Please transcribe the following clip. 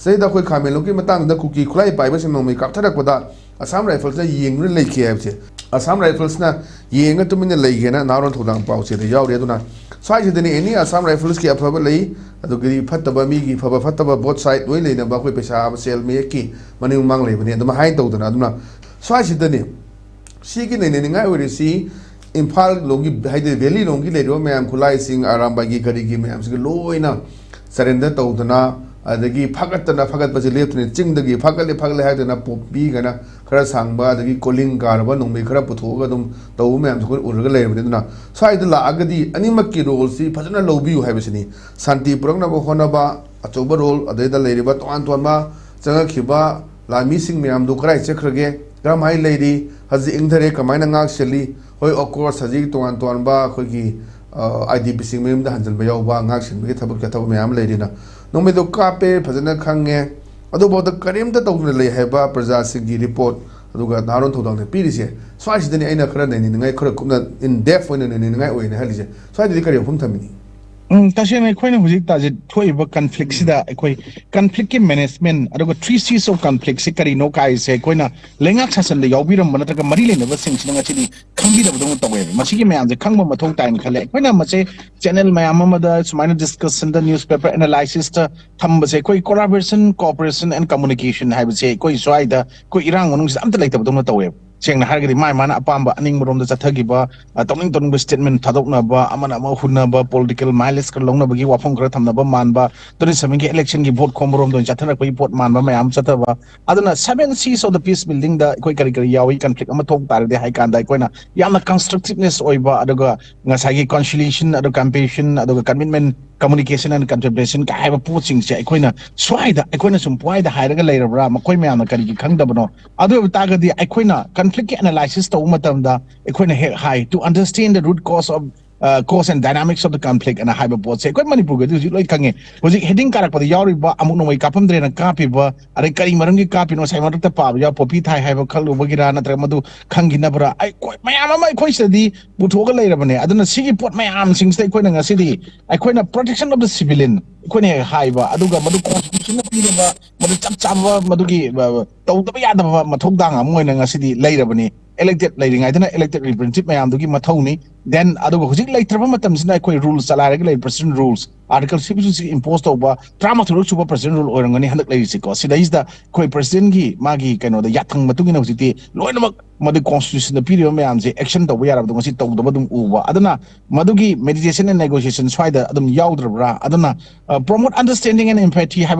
Say the quick comment looking at the Kuki, Klai by Western Nomi, Kaptarakoda, Assam rifles, a ying relay cavity. Assam rifles na ying to mean the lake and an hour to down pouch, the Yauduna. So I didn't any Assam rifles kept probably to give Patabamigi, Pabataba, both side, Willie, and Bakwe Pesha, Sel Meki, Manu Mangli, and the behind Todana. So I didn't. Seeking anything I would see. In part, Logi Hide Valley Longi Lado, Mam Kulai sing Arambagi Kariki, Mams, low enough, surrender Todana. The gi Pagat and a Pagat was left in Ching the gi Pakali Pakali had an apple big and a Karasangba, the gi Colin Garba, no make up with Hogadum, the woman who would relate. So I the La Agadi, Animaki roll, see, Patana Lobi, you have a city. Santi Prognaba Honaba, a Toba roll, a day the lady, but Antoine, Zanga Kiba, La missing me, am do cry, secretary, Gram High Lady, has the Interreg, a minor actually, Hoy of course, has it to Antoine Ba, Kuki, IDP sing me, the Hansel Bayoba, action, we get up with Am Lady. No me do cape, President Kange, although the Karim the Togli have a Prasasi report, Luga Naron to the PDC. So I didn't end up running I could have in depth when in the way in Helice. So I did carry from Tamini. Tashin Queen of it does it 12 conflicts that conflict management. I got 3 C's of conflict. Sikari no Kai say Quina, Lengax and the Yobiram Manaka Marilyn never sings in actually can't be the way. Machiki man, the Kangma Matota and collect. When I must say, Channel Mayamada, it's minor discuss in the newspaper analysis, Tambase, collaboration, cooperation, and communication. I would say, Koi Swida, Koi Iran, something like the Donata. Saying Hargari, my man, Apamba, Aning from the Satagiba, a Tomington statement, Tadoknaba, Amanama Hunaba, political miles, Kalonabagi, Wafongratamaba, Manba, there is some election, you vote Comorom, Chatana, report Manba, Mayam Satava. Other 7 C's of the peace building, the Quakari Yawi can click on the top, the Haikan, Daikona, Yama constructiveness, Oiba, Adoga, Nasagi conciliation, Adocampation, Adoga commitment. Communication and contemplation ka have a poaching say Equina Swida Equina some why the higher later Makoime and the Kari Kangdabano. Other Taga the Equina conflict analysis to Umatamda Equina high to understand the root cause of cause and dynamics of the conflict and a hyperport say quite Manipur like Kange was it heading character the Yoriba Amuno Kapam Dren and Kapiba Arekari Marangi Kapino Simon the Pab Popita have a Kalu Bagirana Tramadu Kanginabra I quite my question the Butoga later I don't see put my arms since they quit in a city I quit a protection of the civilian Quene Haiba Aduga Madu Constitution of Pidaba Madu Chapa Madugi Totayada Matoganga Moina city later elected lady I didn't elected representative Mayamdugi Matoni then other like Travamatams like rules salary president rules article 6 imposed over drama to super president rule or any 100 ladies because it is the president Magi kind of the Yatang Matugino city Loinamak Madu constitution the period Mayam's action that we are of the Mosito the Badum Uva Adana Madugi meditation and negotiations why the Adam Yaudra Adana promote understanding and empathy have